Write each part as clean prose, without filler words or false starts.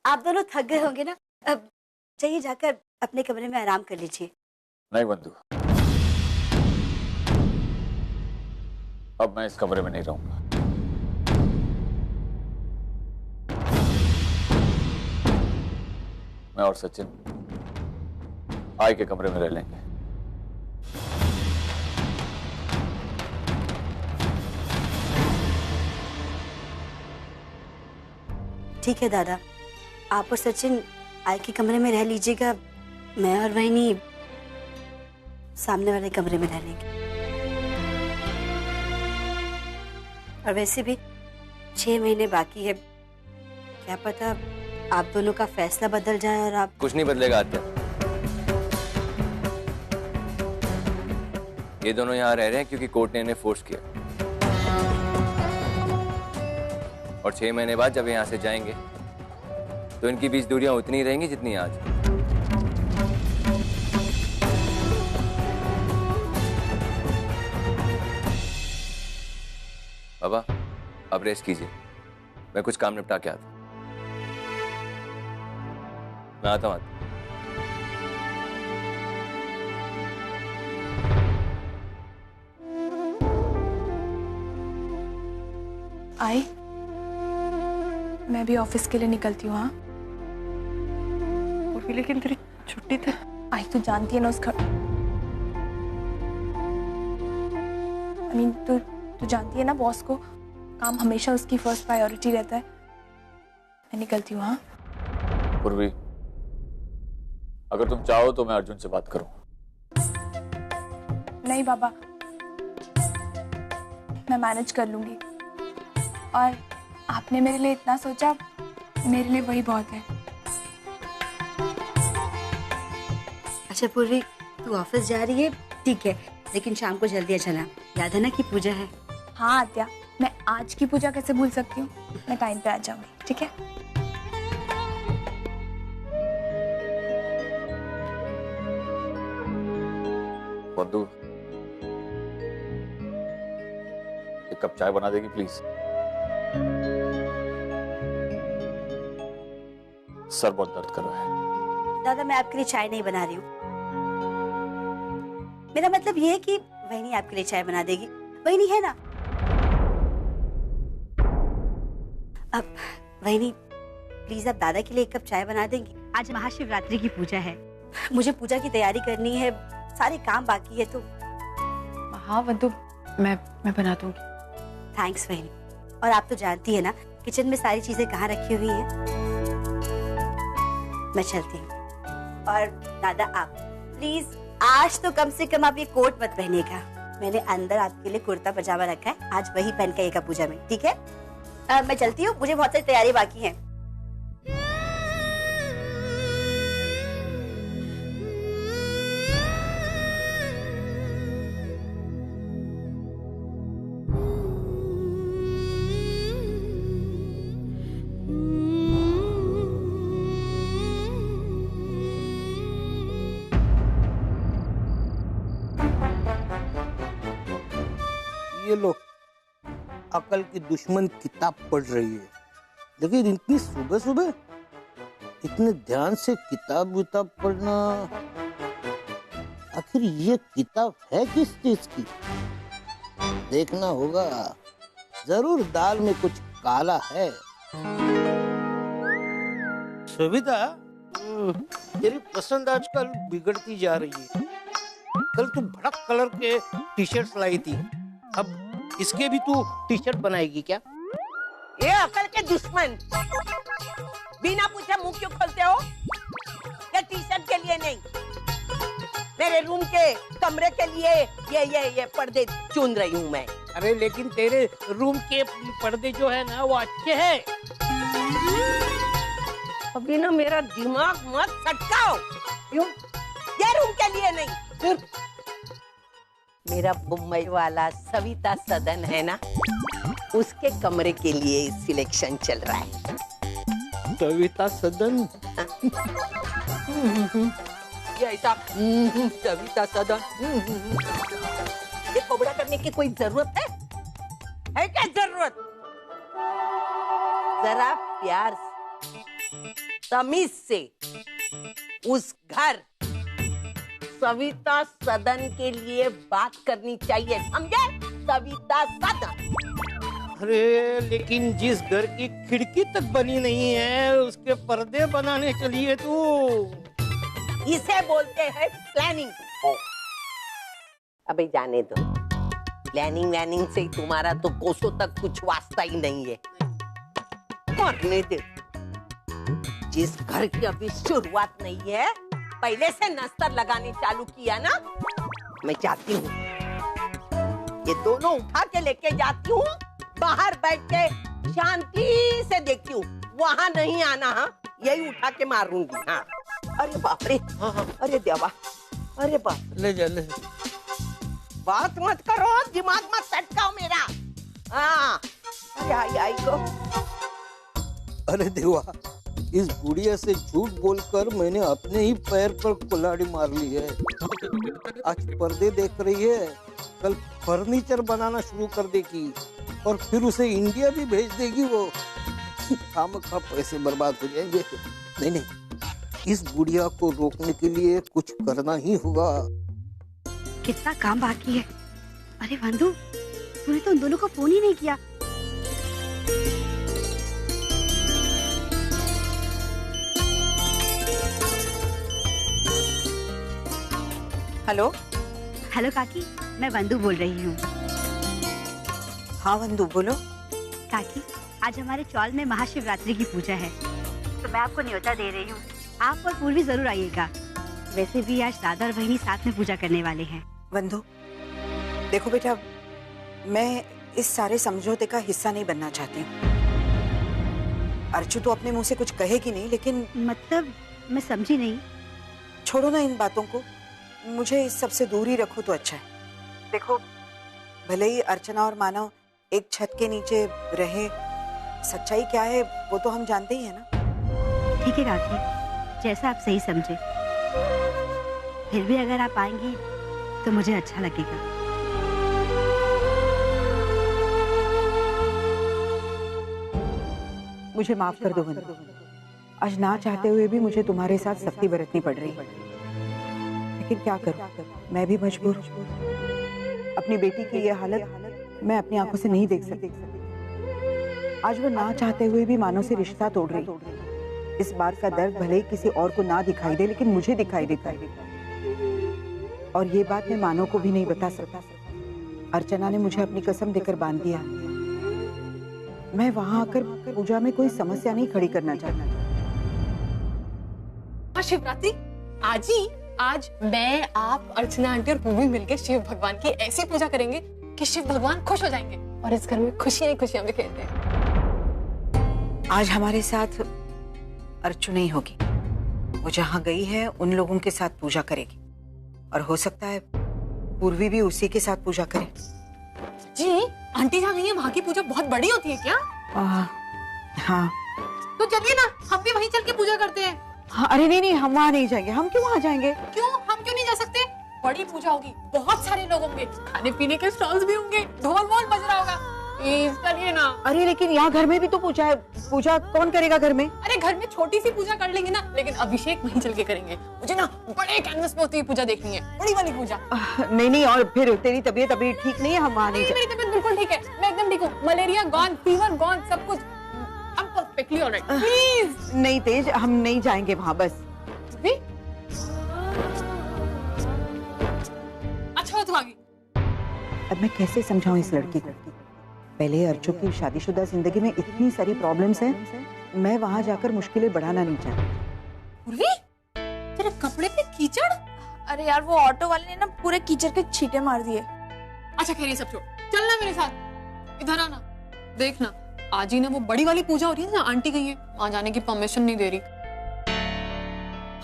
आप दोनों थक गए होंगे ना, अब चाहिए जाकर अपने कमरे में आराम कर लीजिए। नहीं बंधु, अब मैं इस कमरे में नहीं रहूंगा। मैं और सचिन आई के कमरे में रह लेंगे। ठीक है दादा, आप और सचिन आई के कमरे में रह लीजिएगा, मैं और वहीनी सामने वाले कमरे में रह लेंगे। और वैसे भी 6 महीने बाकी है, क्या पता आप दोनों का फैसला बदल जाए और आप। कुछ नहीं बदलेगा आत्या। ये दोनों यहाँ रह रहे हैं क्योंकि कोर्ट ने इन्हें फोर्स किया, और 6 महीने बाद जब यहाँ से जाएंगे तो इनकी बीच दूरियां उतनी ही रहेंगी जितनी आज। बाबा अब रेस्ट कीजिए, मैं कुछ काम निपटा के आता हूं। मैं आता हूं। आई, मैं भी ऑफिस के लिए निकलती हूँ। हाँ लेकिन तेरी छुट्टी थी। आई तू जानती है ना उस घर, तू जानती है ना बॉस को काम हमेशा उसकी फर्स्ट प्रायोरिटी रहता है। मैं निकलती हूँ। हाँ पूर्वी, अगर तुम चाहो तो मैं अर्जुन से बात करूं। नहीं बाबा, मैं मैनेज कर लूंगी, और आपने मेरे लिए इतना सोचा, मेरे लिए वही बहुत है। अच्छा पूर्वी, तू ऑफिस जा रही है ठीक है, लेकिन शाम को जल्दी आ जाना, याद है ना कि पूजा है। हाँ आत्या, मैं आज की पूजा कैसे भूल सकती हूँ, मैं टाइम पे आ जाऊंगी। ठीक है बंधु, एक कप चाय बना देगी प्लीज? सर बहुत दर्द कर रहा है। दादा मैं आपके लिए चाय नहीं बना रही हूँ, मेरा मतलब ये है कि वहीनी आपके लिए चाय बना देगी। वहीनी है ना? अब वहीनी प्लीज आप दादा के लिए 1 कप चाय बना देंगी? आज महाशिवरात्रि की पूजा है, मुझे पूजा की तैयारी करनी है, सारे काम बाकी है। तो हाँ बंधु, मैं बना दूंगी। थैंक्स वहीनी। और आप तो जानती है ना किचन में सारी चीजें कहाँ रखी हुई हैं। मैं चलती हूँ। और दादा आप प्लीज आज तो कम से कम आप ये कोट मत पहनिएगा, मैंने अंदर आपके लिए कुर्ता पजामा रखा है, आज वही पहन के आइएगा पूजा में, ठीक है? मैं चलती हूँ, मुझे बहुत सारी तैयारी बाकी है। ये लो, अकल की दुश्मन किताब पढ़ रही है, लेकिन इतनी सुबह सुबह इतने ध्यान से किताब पढ़ना, आखिर ये किताब है किस चीज की? देखना होगा, जरूर दाल में कुछ काला है। सविता, तेरी पसंद आजकल बिगड़ती जा रही है। कल तू भड़क कलर के टी शर्ट लाई थी, अब इसके भी तू टी शर्ट बनाएगी क्या? ये अकल के दुश्मन, बिना पूछे मुंह क्यों खोलते हो? ये टी शर्ट के लिए नहीं, मेरे रूम के कमरे के लिए ये पर्दे चुन रही हूँ मैं। अरे लेकिन तेरे रूम के पर्दे जो है ना वो अच्छे हैं। अभी ना मेरा दिमाग मत सटकाओ। क्यों? ये रूम के लिए नहीं, फिर मेरा मुंबई वाला सविता सदन है ना, उसके कमरे के लिए सिलेक्शन चल रहा है। सविता सदन? ये ऐसा सविता सदन ये कोबड़ा करने की कोई जरूरत है क्या जरूरत? जरा प्यार से तमीज से उस घर सविता सदन के लिए बात करनी चाहिए, समझे? सविता सदन। अरे लेकिन जिस घर की खिड़की तक बनी नहीं है उसके पर्दे बनाने चलिए तू। इसे बोलते हैं प्लानिंग। अबे जाने दो, प्लानिंग वैनिंग से तुम्हारा तो कोसों तक कुछ वास्ता ही नहीं है। मरने दे। जिस घर की अभी शुरुआत नहीं है, पहले से नस्तर लगाने चालू किया ना, मैं जाती हूँ। ये दोनों उठा के लेके जाती हूँ, बाहर बैठ के शांति से देखती हूँ, वहां नहीं आना। हाँ, यही उठा के मारूंगी। हाँ। अरे बाप रे, अरे देवा, अरे बाप। ले जा ले। बात मत करो, दिमाग मत सटकाओ मेरा। हाँ, अरे आई आई को। अरे देवा, इस बुढ़िया से झूठ बोलकर मैंने अपने ही पैर पर कुल्हाड़ी मार ली है। आज पर्दे देख रही है, कल फर्नीचर बनाना शुरू कर देगी और फिर उसे इंडिया भी भेज देगी। वो खामखा पैसे बर्बाद हो जाएंगे। नहीं नहीं, इस बुढ़िया को रोकने के लिए कुछ करना ही होगा। कितना काम बाकी है। अरे बंधु, तूने तो उन दोनों को फोन ही नहीं किया। हेलो। हेलो काकी, मैं वंदु बोल रही हूँ। हाँ वंदु, बोलो। काकी, आज हमारे चौल में महाशिवरात्रि की पूजा है, तो मैं आपको न्योता दे रही हूँ। आप और पूर्वी जरूर आइएगा। वैसे भी आज दादा और बहनी साथ में पूजा करने वाले हैं। वंदु, देखो बेटा, मैं इस सारे समझौते का हिस्सा नहीं बनना चाहती हूँ। अर्चू तो अपने मुंह से कुछ कहेगी नहीं, लेकिन मतलब मैं समझी नहीं। छोड़ो ना इन बातों को, मुझे इस सब से दूर ही रखो तो अच्छा है। देखो, भले ही अर्चना और मानव एक छत के नीचे रहे, सच्चाई क्या है वो तो हम जानते ही है ना। ठीक है काकी, जैसा आप सही समझे। फिर भी अगर आप आएंगी तो मुझे अच्छा लगेगा। मुझे माफ कर दो वंदु, आज ना चाहते हुए भी मुझे तुम्हारे साथ सख्ती बरतनी पड़ रही है, लेकिन क्या करूं, मैं भी मजबूर हूं। अपनी बेटी की यह हालत मैं अपनी आंखों से नहीं देख सकती। आज वो ना चाहते हुए भी मानो से रिश्ता तोड़ रही। इस बात का दर्द भले ही किसी और को ना दिखाई दे, लेकिन मुझे दिखाई देता है। और ये बात मैं मानो को भी नहीं बता सकता। अर्चना ने मुझे अपनी कसम देकर बांध दिया, मैं वहां आकर पूजा में कोई समस्या नहीं खड़ी करना चाहता। शिवरात्रि आज मैं, आप, अर्चना आंटी और पूर्वी मिलकर शिव भगवान की ऐसी पूजा करेंगे कि शिव भगवान खुश हो जाएंगे और इस घर में खुशियां ही खुशियां बिखेरते हैं। आज हमारे साथ अर्चू नहीं होगी। वो जहाँ गई है उन लोगों के साथ पूजा करेगी, और हो सकता है पूर्वी भी उसी के साथ पूजा करे। जी, आंटी जहाँ गई है वहाँ की पूजा बहुत बड़ी होती है क्या? हाँ। तो चलिए ना, हम भी वहीं चल के पूजा करते हैं। हाँ, अरे नहीं, हम वहाँ नहीं जाएंगे। हम क्यों वहाँ जाएंगे? क्यों? हम क्यों नहीं जा सकते? बड़ी पूजा होगी, बहुत सारे लोग होंगे, खाने पीने के स्टॉल्स भी होंगे, ढोल वोल बज रहा होगा। प्लीज चलिए ना। अरे लेकिन यहाँ घर में भी तो पूजा है। पूजा कौन करेगा घर में? अरे घर में छोटी सी पूजा कर लेंगे ना, लेकिन अभिषेक वहीं चल के करेंगे। मुझे ना बड़े कैनवस पे होती हुई पूजा देखनी है, बड़ी वाली पूजा। नहीं, और फिर तेरी तबीयत अभी ठीक नहीं है, हम वहाँ नहीं। मेरी तबीयत बिल्कुल ठीक है, मैं एकदम ठीक हूँ। मलेरिया गॉन, फीवर गॉन, सब कुछ I'm perfectly all right. Please. नहीं तेज, हम नहीं जाएंगे वहाँ बस। भी? अच्छा हो तुम आ गई। अब मैं कैसे समझाऊं इस लड़की को? पहले अर्चू की शादीशुदा जिंदगी में इतनी सारी प्रॉब्लम्स हैं, मैं वहाँ जाकर मुश्किलें बढ़ाना नहीं चाहती। पूर्वी, तेरे कपड़े पे कीचड़? अरे यार, वो ऑटो वाले ने ना पूरे कीचड़ के छींटे मार दिए। अच्छा खैर, ये सब छोड़, चलना मेरे साथ। इधर आना, देखना आज ही ना वो बड़ी वाली पूजा हो रही है ना, आंटी गई है, वहां जाने की परमिशन नहीं दे रही।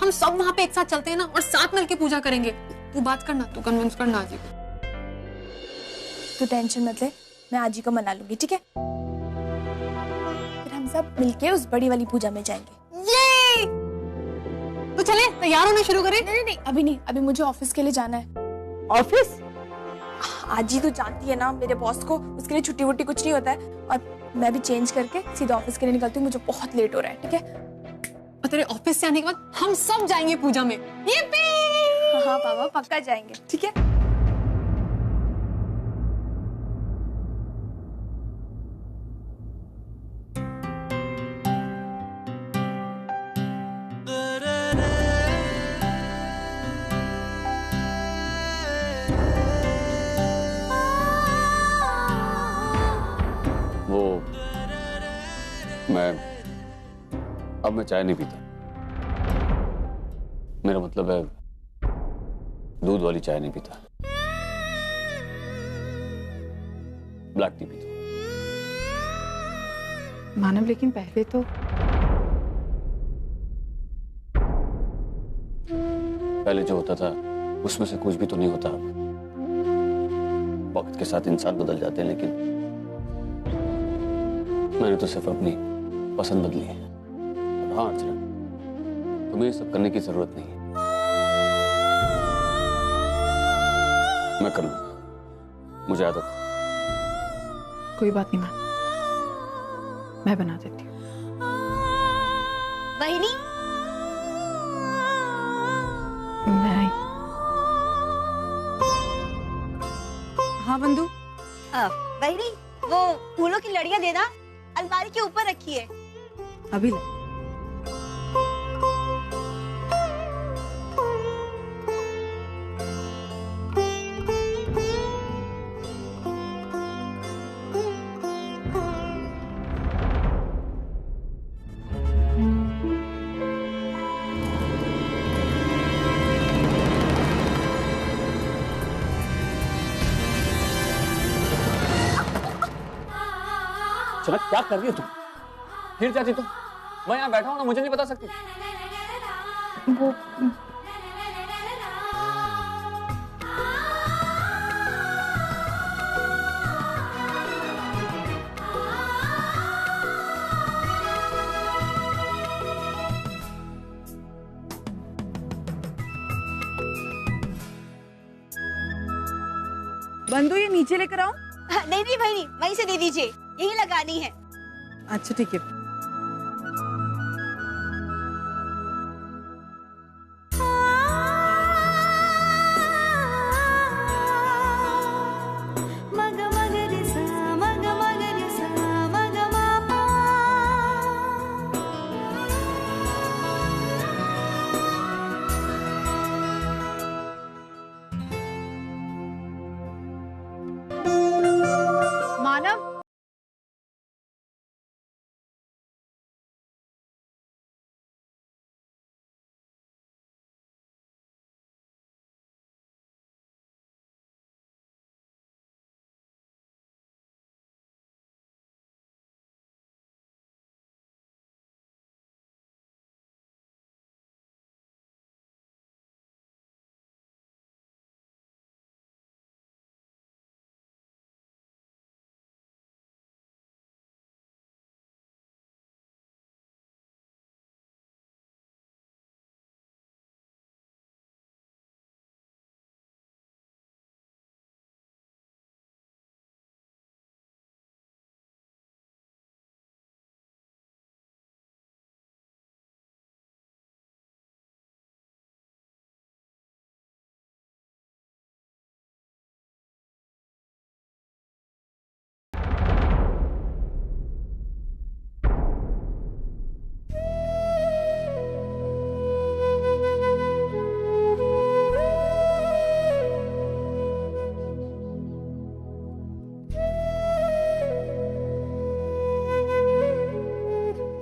हम सब वहां पे एक साथ चलते हैं ना, और साथ मिलके पूजा करेंगे। तू बात करना, तू कन्विंस करना आजी को। तू टेंशन मत ले, मैं आजी को मना लूंगी, ठीक है? फिर हम सब मिलके उस बड़ी वाली पूजा में जाएंगे। ये तो चले, तैयार होना शुरू करें? नहीं, अभी नहीं, अभी मुझे ऑफिस के लिए जाना है। ऑफिस? आजी तो जानती है ना मेरे बॉस को, उसके लिए छुट्टी वुट्टी कुछ नहीं होता है। और मैं भी चेंज करके सीधा ऑफिस के लिए निकलती हूँ, मुझे बहुत लेट हो रहा है, ठीक है? और तेरे ऑफिस से आने के बाद हम सब जाएंगे पूजा में। ये हाँ पापा, पक्का जाएंगे। ठीक है। अब मैं चाय नहीं पीता। मेरा मतलब है दूध वाली चाय नहीं पीता, ब्लैक टी पीता। मानव, लेकिन पहले तो पहले जो होता था उसमें से कुछ भी तो नहीं होता। वक्त के साथ इंसान बदल जाते हैं, लेकिन मैंने तो सिर्फ अपनी पसंद बदली है। हाँ अर्चना, तुम्हें ये सब करने की जरूरत नहीं है। मैं कर लूंगा, मुझे आदत है। कोई बात नहीं, मैं बना देती हूँ। वहिनी, मैं हाँ बंधु, वहिनी वो फूलों की लड़ियां देना, अलमारी के ऊपर रखी है। अभी ला। चला, क्या कर रही हो तुम? फिर चाची तुम, मैं यहाँ बैठा हूँ ना, मुझे नहीं बता सकती? वो बंधु, ये नीचे लेकर आओ। नहीं नहीं वहिनी, वहीं से दे दीजिए, यही लगानी है। अच्छा ठीक है।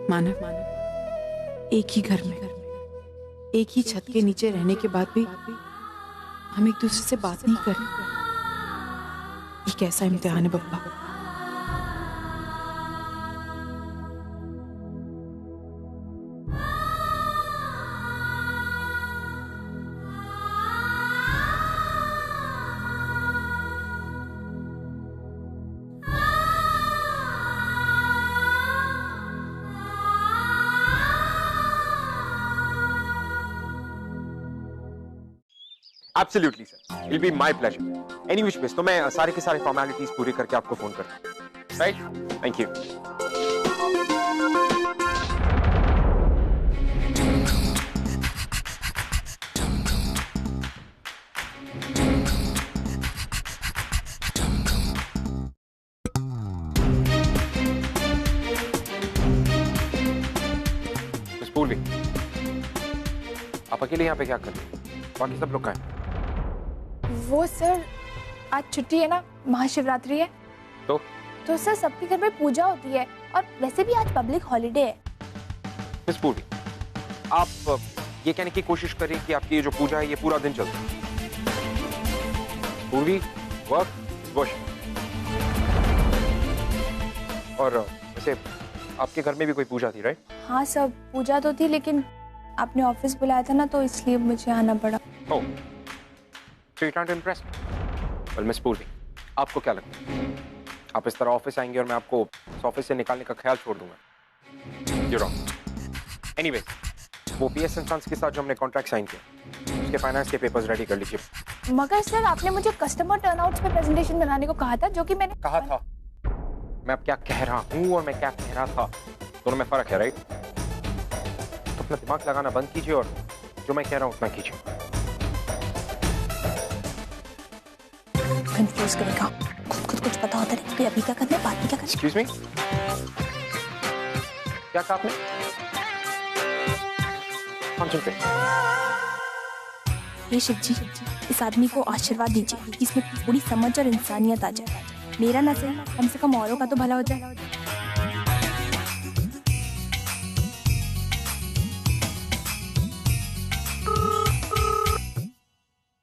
मानव, मानव, एक ही घर में, एक ही छत के नीचे रहने के बाद भी हम एक दूसरे से बात नहीं कर रहे। ये कैसा इम्तिहान है Bappa? Absolutely, sir. It'll be my pleasure. Any which ways, तो मैं सारे के सारे formalities पूरे करके आपको फोन करता हूँ. Right? Thank you. पूर्वी, आप अकेले यहाँ पे क्या कर रही हैं? बाकी सब लोग कहाँ हैं? वो सर आज छुट्टी है ना, महाशिवरात्रि है। तो सर सबके घर में पूजा होती है और वैसे भी आज पब्लिक हॉलीडे है। मिस पूर्वी, आप ये कहने की कोशिश करें कि आपकी ये जो पूजा है ये पूरा दिन चलती है। पूर्वी, वर्क वर्शिप। और वैसे आपके घर में भी कोई पूजा थी, राइट? हाँ सर, पूजा तो थी लेकिन आपने ऑफिस बुलाया था ना, तो इसलिए मुझे आना पड़ा। ओह, so you're trying to impress me? Well, miss पूर्वी, आपको क्या लगता है आप इस तरह ऑफिस आएंगे और मैं आपको ऑफिस से निकालने का ख्याल छोड़ दूंगा? You're wrong. Anyway, वो PS एंड सन्स के साथ जो हमने कॉन्ट्रैक्ट साइन किया, उसके फाइनेंस के पेपर्स रेडी कर लीजिए। मगर सर आपने मुझे कस्टमर टर्नआउट्स पे प्रेजेंटेशन बनाने को कहा था, जो कि मैंने कहा था। मैं अब क्या कह रहा हूँ और मैं क्या कह रहा था, दोनों में फर्क है, राइट? तो अपना दिमाग लगाना बंद कीजिए और जो मैं कह रहा हूँ उतना कीजिए। कंफ्यूज करेगा, खुद कुछ पता होता है कि अभी क्या करना है, बाद में क्या करना है। एक्सक्यूज मी, क्या कहा आपने? कॉन्सेंट्रेट। हे शिव जी, इस आदमी को आशीर्वाद दीजिए कि इसमें थोड़ी समझ और इंसानियत आ जाए। मेरा ना सही, कम से कम औरों का तो भला हो जाए।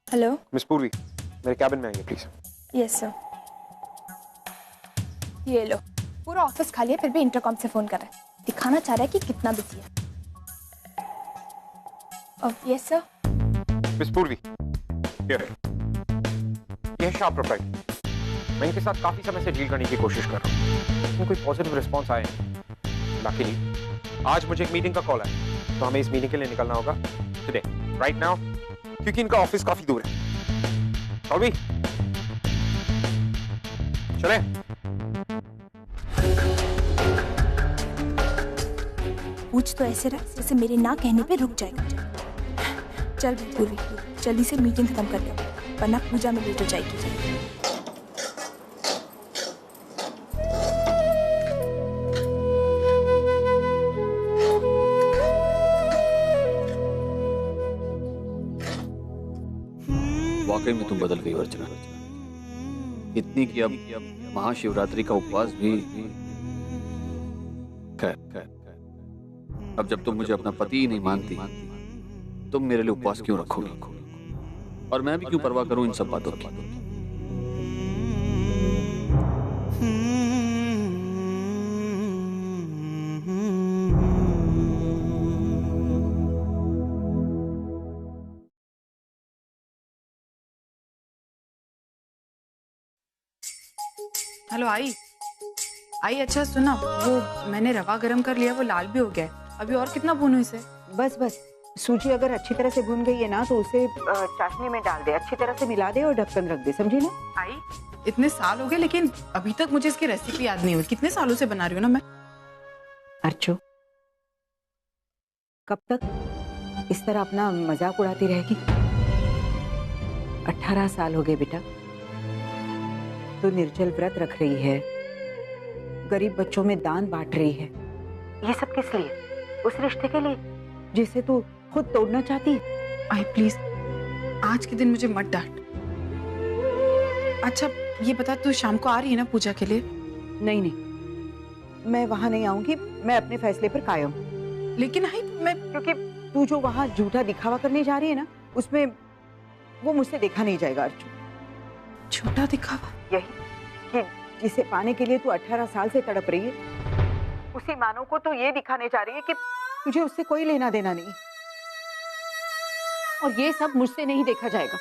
हेलो मिस पूर्वी, मेरे कैबिन में आइए प्लीज। Yes sir. ये लो, पूरा ऑफिस खाली है फिर भी इंटरकॉम से फोन कर रहा है, दिखाना चाह रहा है कि कितना बिजी है। Yes sir. मिस पूर्वी, ये शाह प्रोप्राइटर, मैं इनके साथ काफी समय से डील करने की कोशिश कर रहा हूँ, इसमें कोई पॉजिटिव रिस्पॉन्स आया नहीं। लकीली आज मुझे एक मीटिंग का कॉल आया, तो हमें इस मीटिंग के लिए निकलना होगा टुडे, राइट नाउ, क्योंकि इनका ऑफिस काफी दूर है। सॉरी, चले। पूछ तो ऐसे रहा जैसे मेरे ना कहने पे रुक जाएगा। चल पूर्वी, जल्दी से मीटिंग खत्म कर दो, वरना पूजा में लेट हो जाएगी। वाकई में तुम बदल गई अर्चना, इतनी कि अब महाशिवरात्रि का उपवास भी। खैर, अब जब तुम मुझे अपना पति ही नहीं मानती, तुम मेरे लिए उपवास क्यों रखोगी? और मैं भी क्यों परवाह करूं इन सब बातों की? हेलो आई, अच्छा सुना, वो मैंने रवा गरम कर लिया, वो लाल भी हो गया है। अभी और कितना भूनूं इसे? बस सूजी अगर अच्छी तरह से भून गई है ना, तो उसे चाशनी में डाल दे, अच्छी तरह से मिला दे और ढक्कन रख दे, समझी ना? आई, इतने साल हो गए लेकिन अभी तक मुझे इसकी रेसिपी याद नहीं हुई। कितने सालों से बना रही हूँ ना मैं। अर्चो, कब तक इस तरह अपना मजाक उड़ाती रहेगी? 18 साल हो गए बेटा, तो निर्जल व्रत रख रही है, गरीब बच्चों में दान बांट रही है। ये सब किस लिए? उस रिश्ते के लिए जिसे तू खुद तोड़ना चाहती है। आई प्लीज, आज के दिन मुझे मत डांट। अच्छा ये बता, तू शाम को आ रही है ना पूजा के लिए? नहीं, मैं वहां नहीं आऊंगी, मैं अपने फैसले पर कायम। लेकिन आई मैं, क्योंकि तू जो वहां झूठा दिखावा करने जा रही है ना, उसमें वो मुझसे देखा नहीं जाएगा अर्जुन। झूठा दिखावा? यही कि जिसे पाने के लिए तू 18 साल से तड़प रही है, उसी मानव को तो ये दिखाने जा रही है कि तुझे उससे कोई लेना देना नहीं, और ये सब मुझसे नहीं देखा जाएगा।